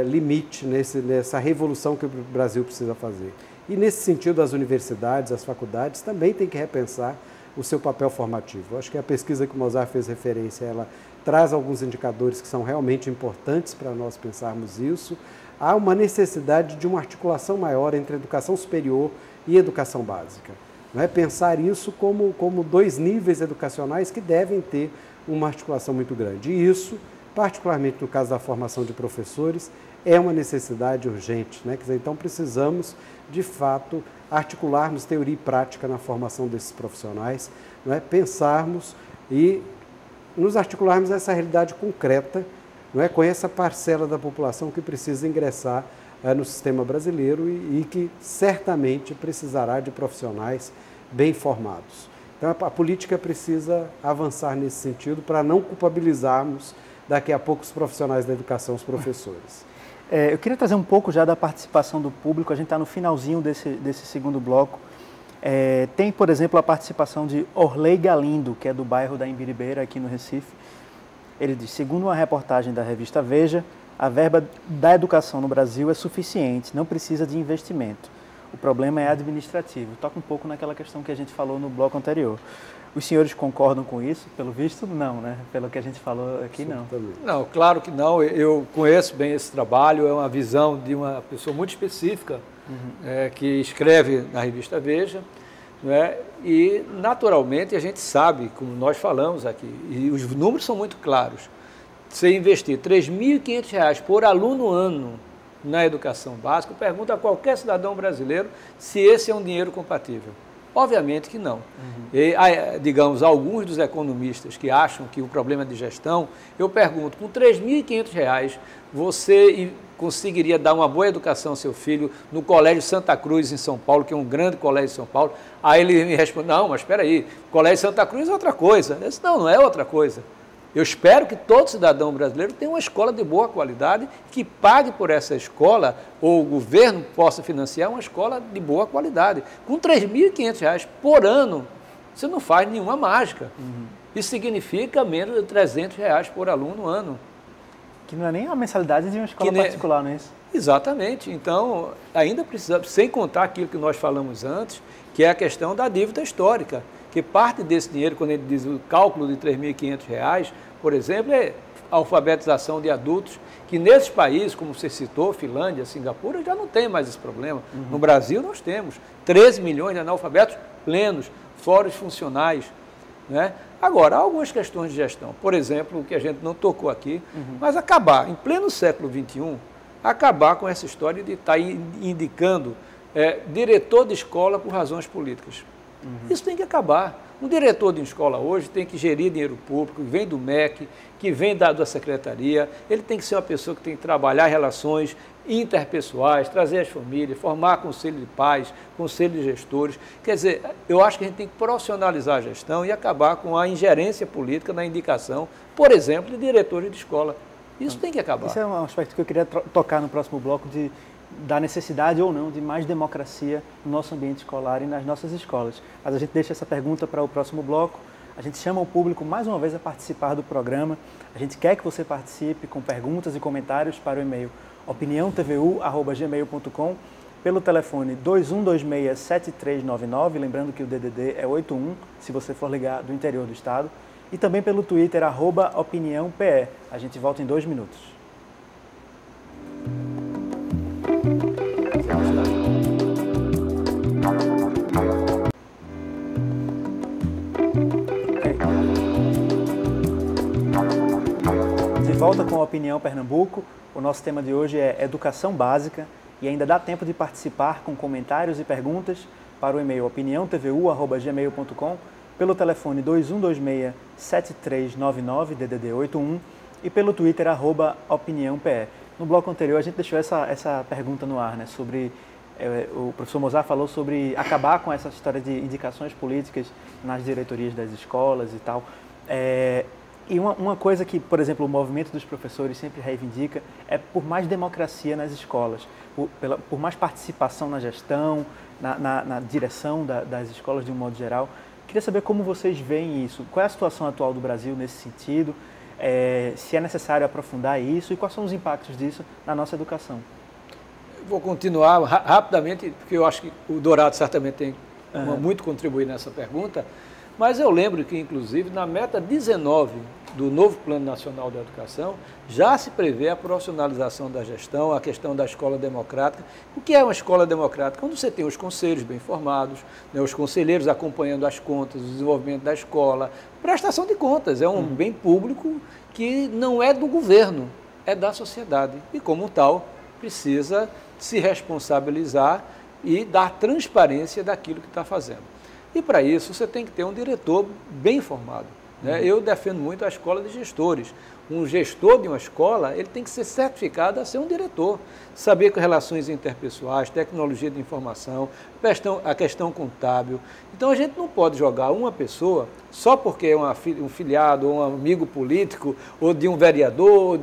limite nessa revolução que o Brasil precisa fazer. E, nesse sentido, as universidades, as faculdades também têm que repensar o seu papel formativo. Eu acho que a pesquisa que o Mozart fez referência, ela traz alguns indicadores que são realmente importantes para nós pensarmos isso. Há uma necessidade de uma articulação maior entre educação superior e educação básica. Não é? Pensar isso como dois níveis educacionais que devem ter uma articulação muito grande. E isso, particularmente no caso da formação de professores, é uma necessidade urgente, né? Quer dizer, então, precisamos, de fato, articularmos teoria e prática na formação desses profissionais, não é? Pensarmos e nos articularmos essa realidade concreta, não é? Com essa parcela da população que precisa ingressar no sistema brasileiro e que certamente precisará de profissionais bem formados. Então, a política precisa avançar nesse sentido para não culpabilizarmos daqui a pouco os profissionais da educação, os professores. Eu queria trazer um pouco já da participação do público, a gente está no finalzinho desse segundo bloco. Tem, por exemplo, a participação de Orley Galindo, que é do bairro da Imbiribeira, aqui no Recife. Ele diz, segundo uma reportagem da revista Veja, a verba da educação no Brasil é suficiente, não precisa de investimento. O problema é administrativo. Toca um pouco naquela questão que a gente falou no bloco anterior. Os senhores concordam com isso? Pelo visto, não, né? Pelo que a gente falou aqui, não. Não, claro que não. Eu conheço bem esse trabalho, é uma visão de uma pessoa muito específica, que escreve na revista Veja, né? E, naturalmente, a gente sabe, como nós falamos aqui, e os números são muito claros, você investir R$ 3.500 por aluno ano na educação básica, pergunta a qualquer cidadão brasileiro se esse é um dinheiro compatível. Obviamente que não. E, digamos, alguns dos economistas que acham que o problema é de gestão, eu pergunto, com R$ 3.500 você conseguiria dar uma boa educação ao seu filho no Colégio Santa Cruz, em São Paulo, que é um grande colégio em São Paulo? Aí ele me responde, não, mas espera aí, Colégio Santa Cruz é outra coisa. Eu disse, não é outra coisa. Eu espero que todo cidadão brasileiro tenha uma escola de boa qualidade, que pague por essa escola, ou o governo possa financiar uma escola de boa qualidade. Com R$ 3.500 por ano, você não faz nenhuma mágica. Isso significa menos de R$ 300 por aluno ano. Que não é nem a mensalidade de uma escola particular, não é isso? Exatamente. Então, ainda precisamos, sem contar aquilo que nós falamos antes, que é a questão da dívida histórica, que parte desse dinheiro, quando ele diz o cálculo de R$ 3.500, por exemplo, alfabetização de adultos, que nesses países, como você citou, Finlândia, Singapura, já não tem mais esse problema. No Brasil nós temos 13 milhões de analfabetos plenos, fora os funcionais, né? Agora, há algumas questões de gestão, por exemplo, o que a gente não tocou aqui, mas acabar, em pleno século XXI, acabar com essa história de estar indicando diretor de escola por razões políticas. Isso tem que acabar. Um diretor de escola hoje tem que gerir dinheiro público, que vem do MEC, que vem da secretaria, ele tem que ser uma pessoa que tem que trabalhar relações interpessoais, trazer as famílias, formar conselho de pais, conselho de gestores. Quer dizer, eu acho que a gente tem que profissionalizar a gestão e acabar com a ingerência política na indicação, por exemplo, de diretores de escola. Isso tem que acabar. Esse é um aspecto que eu queria tocar no próximo bloco, da necessidade ou não de mais democracia no nosso ambiente escolar e nas nossas escolas. Mas a gente deixa essa pergunta para o próximo bloco. A gente chama o público mais uma vez a participar do programa. A gente quer que você participe com perguntas e comentários para o e-mail opiniãotvu@gmail.com, pelo telefone 2126-7399, lembrando que o DDD é 81, se você for ligar do interior do estado, e também pelo Twitter, @opiniãope. A gente volta em 2 minutos. De volta com a Opinião Pernambuco, o nosso tema de hoje é Educação Básica e ainda dá tempo de participar com comentários e perguntas para o e-mail opiniãotvu@gmail.com, pelo telefone 2126-7399, DDD 81, e pelo Twitter, @opiniãope. No bloco anterior a gente deixou essa pergunta no ar, né, sobre, o professor Mozart falou sobre acabar com essa história de indicações políticas nas diretorias das escolas e tal. E uma coisa que, por exemplo, o movimento dos professores sempre reivindica é por mais democracia nas escolas, por mais participação na gestão, na direção das escolas de um modo geral. Queria saber como vocês veem isso, qual é a situação atual do Brasil nesse sentido, se é necessário aprofundar isso e quais são os impactos disso na nossa educação. Vou continuar rapidamente, porque eu acho que o Dourado certamente tem muito contribuir nessa pergunta, mas eu lembro que, inclusive, na meta 19 do novo Plano Nacional de Educação, já se prevê a profissionalização da gestão, a questão da escola democrática. O que é uma escola democrática? Quando você tem os conselhos bem formados, né, os conselheiros acompanhando as contas, o desenvolvimento da escola, prestação de contas, é um bem público que não é do governo, é da sociedade. E, como tal, precisa se responsabilizar e dar transparência daquilo que está fazendo. E para isso você tem que ter um diretor bem formado, né? Eu defendo muito a escola de gestores. Um gestor de uma escola, ele tem que ser certificado a ser um diretor, saber com relações interpessoais, tecnologia de informação, a questão contábil. Então a gente não pode jogar uma pessoa só porque é um filiado, ou um amigo político, ou de um vereador,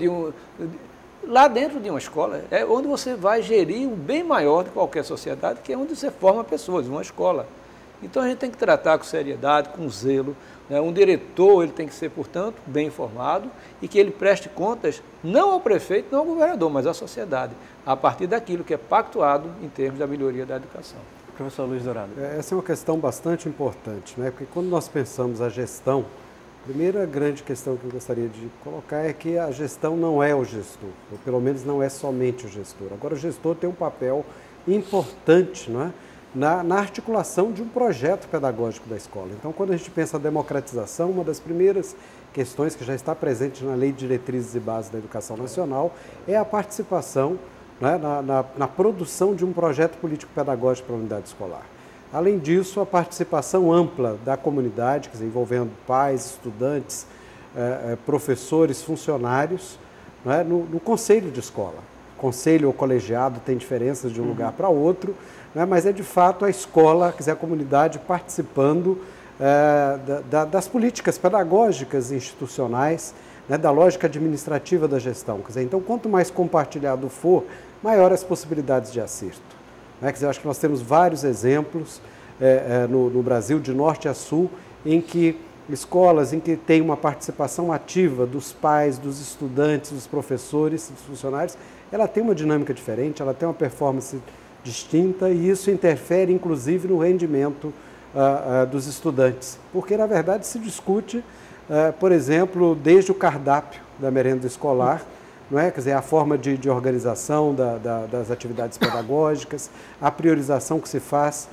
lá dentro de uma escola, é onde você vai gerir um bem maior de qualquer sociedade, que é onde você forma pessoas, uma escola. Então a gente tem que tratar com seriedade, com zelo, né? Um diretor ele tem que ser, portanto, bem informado e que ele preste contas não ao prefeito, não ao governador, mas à sociedade, a partir daquilo que é pactuado em termos da melhoria da educação. Professor Luiz Dourado. Essa é uma questão bastante importante, né? Porque quando nós pensamos a gestão, a primeira grande questão que eu gostaria de colocar é que a gestão não é o gestor, ou pelo menos não é somente o gestor. Agora, o gestor tem um papel importante, não é? Na articulação de um projeto pedagógico da escola. Então, quando a gente pensa a democratização, uma das primeiras questões que já está presente na Lei de Diretrizes e Bases da Educação Nacional é a participação, né, na produção de um projeto político-pedagógico para a unidade escolar. Além disso, a participação ampla da comunidade, quer dizer, envolvendo pais, estudantes, professores, funcionários, né, no conselho de escola. Conselho ou colegiado tem diferenças de um lugar para outro, né, mas é de fato a escola, quer dizer, a comunidade participando das políticas pedagógicas e institucionais, né, da lógica administrativa da gestão. Quer dizer, então, quanto mais compartilhado for, maior as possibilidades de acerto. Né? Quer dizer, acho que nós temos vários exemplos no Brasil, de norte a sul, em que escolas em que tem uma participação ativa dos pais, dos estudantes, dos professores, dos funcionários, ela tem uma dinâmica diferente, ela tem uma performance distinta e isso interfere, inclusive, no rendimento dos estudantes. Porque, na verdade, se discute por exemplo, desde o cardápio da merenda escolar, não é? Quer dizer, a forma de organização das atividades pedagógicas, a priorização que se faz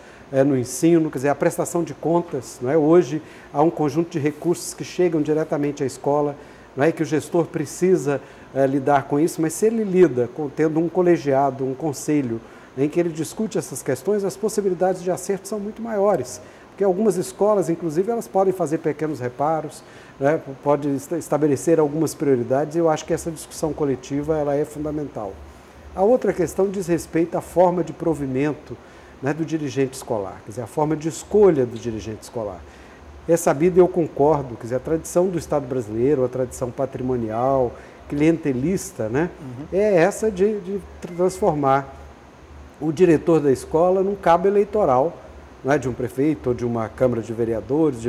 no ensino, quer dizer, a prestação de contas, não é? Hoje há um conjunto de recursos que chegam diretamente à escola, não é? Que o gestor precisa lidar com isso, mas se ele lida tendo um colegiado, um conselho, em que ele discute essas questões, as possibilidades de acerto são muito maiores. Porque algumas escolas, inclusive, elas podem fazer pequenos reparos, né? Pode estabelecer algumas prioridades, e eu acho que essa discussão coletiva ela é fundamental. A outra questão diz respeito à forma de provimento, né, do dirigente escolar, quer dizer, a forma de escolha do dirigente escolar. É sabido, e eu concordo, quer dizer, a tradição do Estado brasileiro, a tradição patrimonial, clientelista, né, é essa de transformar o diretor da escola num cabo eleitoral, não é, de um prefeito ou de uma Câmara de Vereadores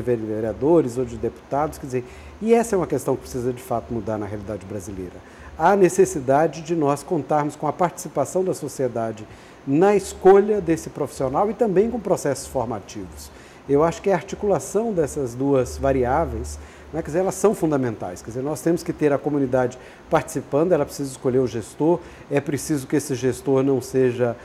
ou de deputados, quer dizer, e essa é uma questão que precisa de fato mudar na realidade brasileira. Há necessidade de nós contarmos com a participação da sociedade na escolha desse profissional e também com processos formativos. Eu acho que a articulação dessas duas variáveis, né, quer dizer, elas são fundamentais. Quer dizer, nós temos que ter a comunidade participando, ela precisa escolher o gestor, é preciso que esse gestor não seja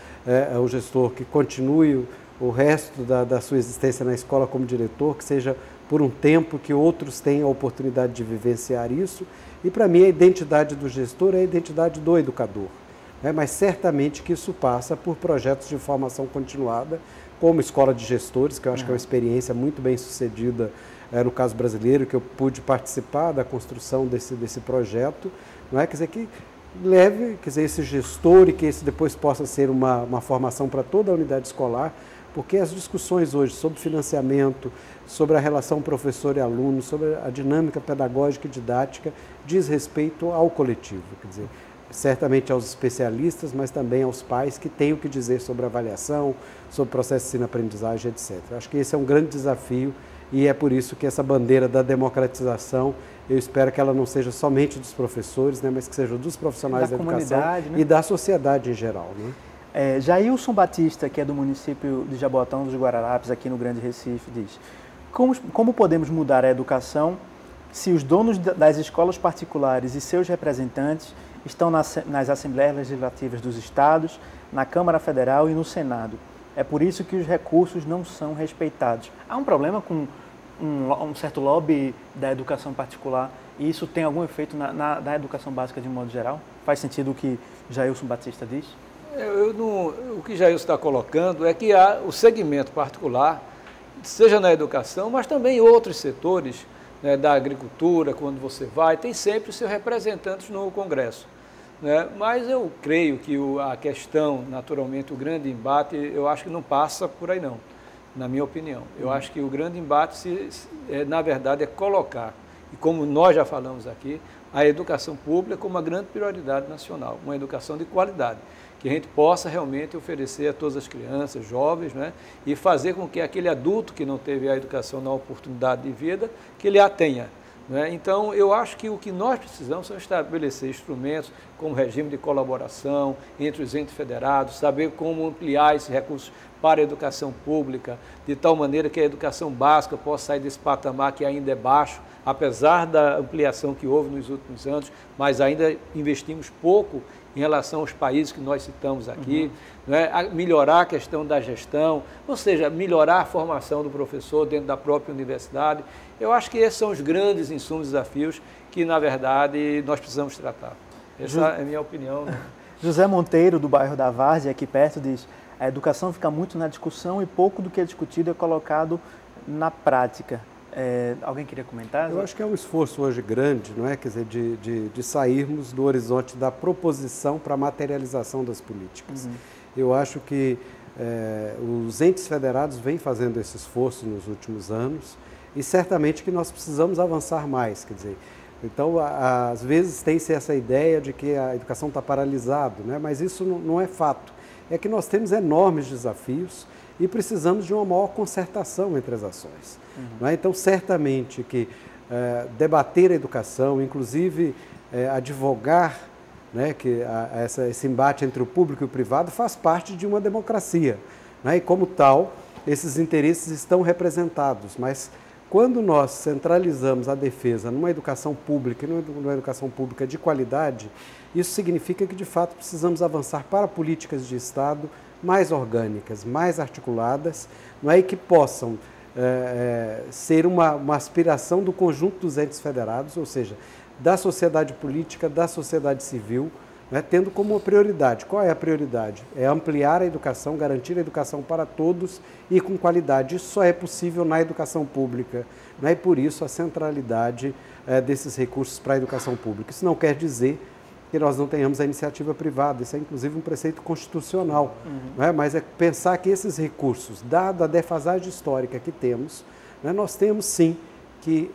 o gestor que continue o resto da sua existência na escola como diretor, que seja por um tempo, que outros tenham a oportunidade de vivenciar isso. E para mim a identidade do gestor é a identidade do educador. Mas certamente que isso passa por projetos de formação continuada, como Escola de Gestores, que eu acho que é uma experiência muito bem sucedida no caso brasileiro, que eu pude participar da construção desse projeto, não é? Quer dizer, que leve, quer dizer, esse gestor e que esse depois possa ser uma formação para toda a unidade escolar, porque as discussões hoje sobre financiamento, sobre a relação professor e aluno, sobre a dinâmica pedagógica e didática, diz respeito ao coletivo, quer dizer, certamente aos especialistas, mas também aos pais que têm o que dizer sobre avaliação, sobre processo de ensino-aprendizagem, etc. Acho que esse é um grande desafio e é por isso que essa bandeira da democratização, eu espero que ela não seja somente dos professores, né, mas que seja dos profissionais da educação, né? E da sociedade em geral, né? Jailson Batista, que é do município de Jaboatão dos Guararapes, aqui no Grande Recife, diz: como podemos mudar a educação se os donos das escolas particulares e seus representantes estão nas Assembleias Legislativas dos Estados, na Câmara Federal e no Senado? É por isso que os recursos não são respeitados. Há um problema com um certo lobby da educação particular e isso tem algum efeito na educação básica de um modo geral? Faz sentido o que Jailson Batista diz? O que Jailson está colocando é que há o segmento particular, seja na educação, mas também em outros setores, né, da agricultura, quando você vai, tem sempre os seus representantes no Congresso. Né? Mas eu creio que a questão, naturalmente, o grande embate, eu acho que não passa por aí não, na minha opinião. Eu acho que o grande embate, na verdade, é colocar, e como nós já falamos aqui, a educação pública como uma grande prioridade nacional, uma educação de qualidade, que a gente possa realmente oferecer a todas as crianças, jovens, né, e fazer com que aquele adulto que não teve a educação na oportunidade de vida, que ele a tenha. Né? Então, eu acho que o que nós precisamos é estabelecer instrumentos como regime de colaboração entre os entes federados, saber como ampliar esses recursos para a educação pública, de tal maneira que a educação básica possa sair desse patamar que ainda é baixo, apesar da ampliação que houve nos últimos anos, mas ainda investimos pouco em relação aos países que nós citamos aqui, né? Melhorar a questão da gestão, ou seja, melhorar a formação do professor dentro da própria universidade. Eu acho que esses são os grandes insumos e desafios que, na verdade, nós precisamos tratar. Essa é a minha opinião. Né? José Monteiro, do bairro da Várzea, aqui perto, diz: a educação fica muito na discussão e pouco do que é discutido é colocado na prática. Alguém queria comentar? Eu acho que é um esforço hoje grande, não é? Quer dizer, de sairmos do horizonte da proposição para a materialização das políticas. Eu acho que os entes federados vêm fazendo esse esforço nos últimos anos e certamente que nós precisamos avançar mais, quer dizer. Então, às vezes tem-se essa ideia de que a educação está paralisada, né? Mas isso não é fato. É que nós temos enormes desafios e precisamos de uma maior concertação entre as ações. Não é? Então, certamente que debater a educação, inclusive advogar, né, que esse embate entre o público e o privado faz parte de uma democracia. Né? E, como tal, esses interesses estão representados, mas quando nós centralizamos a defesa numa educação pública e numa educação pública de qualidade, isso significa que, de fato, precisamos avançar para políticas de Estado mais orgânicas, mais articuladas, não é, e que possam ser uma aspiração do conjunto dos entes federados, ou seja, da sociedade política, da sociedade civil, né, tendo como uma prioridade. Qual é a prioridade? É ampliar a educação, garantir a educação para todos e com qualidade. Isso só é possível na educação pública, né, e por isso a centralidade desses recursos para a educação pública. Isso não quer dizer que nós não tenhamos a iniciativa privada, isso é inclusive um preceito constitucional, né? Mas é pensar que esses recursos, dada a defasagem histórica que temos, né, nós temos sim que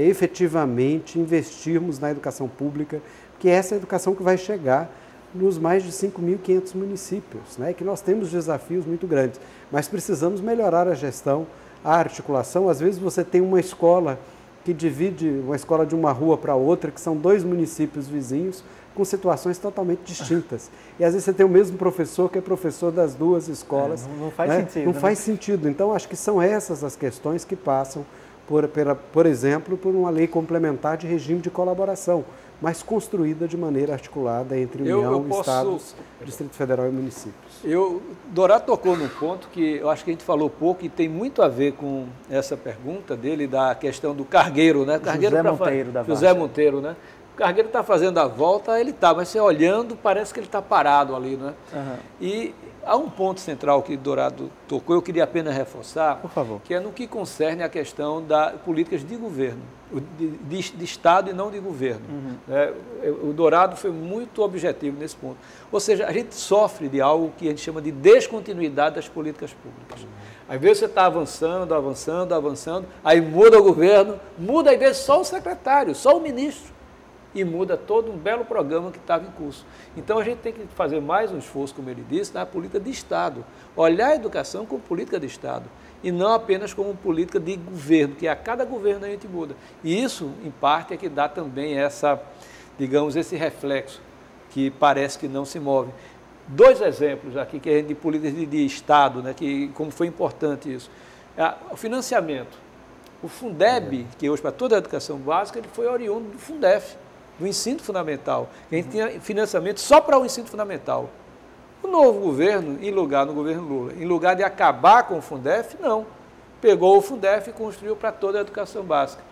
efetivamente investirmos na educação pública, que é essa educação que vai chegar nos mais de 5.500 municípios, né? Que nós temos desafios muito grandes, mas precisamos melhorar a gestão, a articulação. Às vezes você tem uma escola que divide uma escola de uma rua para outra, que são 2 municípios vizinhos, com situações totalmente distintas. E às vezes você tem o mesmo professor que é professor das 2 escolas. Não faz sentido. Não faz sentido. Então, acho que são essas as questões que passam, por exemplo, por uma lei complementar de regime de colaboração, mas construída de maneira articulada entre União, Estados, Distrito Federal e municípios. Dorado tocou num ponto que eu acho que a gente falou pouco e tem muito a ver com essa pergunta dele, da questão do cargueiro, né? José Monteiro, né? O cargueiro está fazendo a volta, ele está, mas você olhando, parece que ele está parado ali, né? Uhum. E há um ponto central que Dorado tocou, eu queria apenas reforçar, por favor, que é no que concerne a questão das políticas de governo, de Estado e não de governo. Uhum. O Dorado foi muito objetivo nesse ponto. Ou seja, a gente sofre de algo que a gente chama de descontinuidade das políticas públicas. Às vezes você está avançando, aí muda o governo, muda às vezes só o secretário, só o ministro, e muda todo um belo programa que estava em curso. Então, a gente tem que fazer mais um esforço, como ele disse, na política de Estado. Olhar a educação como política de Estado e não apenas como política de governo, que a cada governo a gente muda. E isso, em parte, é que dá também esse reflexo que parece que não se move. 2 exemplos aqui que é de políticas de Estado, né, que, como foi importante isso. O financiamento. O Fundeb, que hoje para toda a educação básica, ele foi oriundo do Fundef, do ensino fundamental. A gente tinha financiamento só para o ensino fundamental. O novo governo, no governo Lula, em lugar de acabar com o Fundef, não. Pegou o Fundef e construiu para toda a educação básica.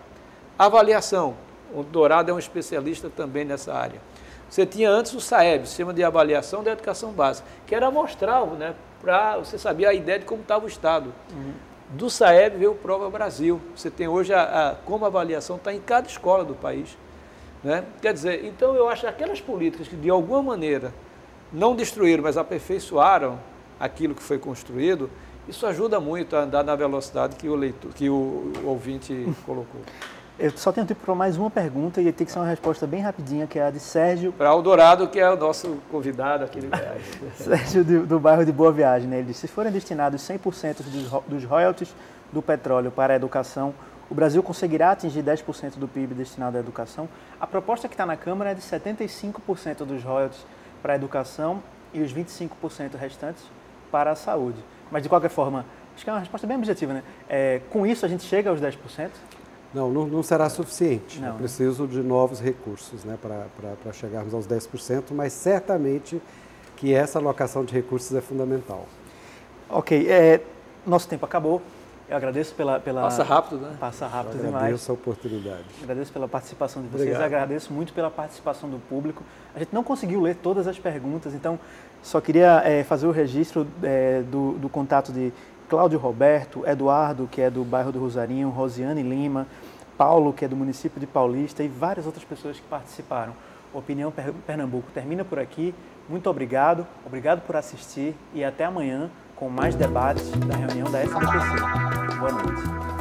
Avaliação. O Dorado é um especialista também nessa área. Você tinha antes o SAEB, Sistema de Avaliação da Educação Básica, que era mostrar, né, para você saber a ideia de como estava o Estado. Uhum. Do SAEB veio o Prova Brasil. Você tem hoje como a avaliação está em cada escola do país. Né? Quer dizer, então eu acho que aquelas políticas que de alguma maneira não destruíram, mas aperfeiçoaram aquilo que foi construído, isso ajuda muito a andar na velocidade que o ouvinte colocou. Eu só tenho tempo para mais uma pergunta e tem que ser uma resposta bem rapidinha, que é a de Sérgio... Para o Dorado, que é o nosso convidado aqui. Sérgio, do bairro de Boa Viagem, né? Ele disse: se forem destinados 100% dos royalties do petróleo para a educação, o Brasil conseguirá atingir 10% do PIB destinado à educação? A proposta que está na Câmara é de 75% dos royalties para a educação e os 25% restantes para a saúde. Mas, de qualquer forma, acho que é uma resposta bem objetiva, né? Com isso, a gente chega aos 10%? Não será suficiente. É preciso de novos recursos, né, para chegarmos aos 10%, mas certamente que essa alocação de recursos é fundamental. Ok, nosso tempo acabou. Eu agradeço pela... Passa rápido, né? Passa rápido demais. Agradeço a oportunidade. Agradeço pela participação de vocês, Obrigado. Agradeço muito pela participação do público. A gente não conseguiu ler todas as perguntas, então só queria fazer o registro do contato de Cláudio Roberto, Eduardo, que é do bairro do Rosarinho, Rosiane Lima, Paulo, que é do município de Paulista, e várias outras pessoas que participaram. Opinião Pernambuco termina por aqui. Muito obrigado por assistir e até amanhã com mais debates da reunião da SMPC. Boa noite.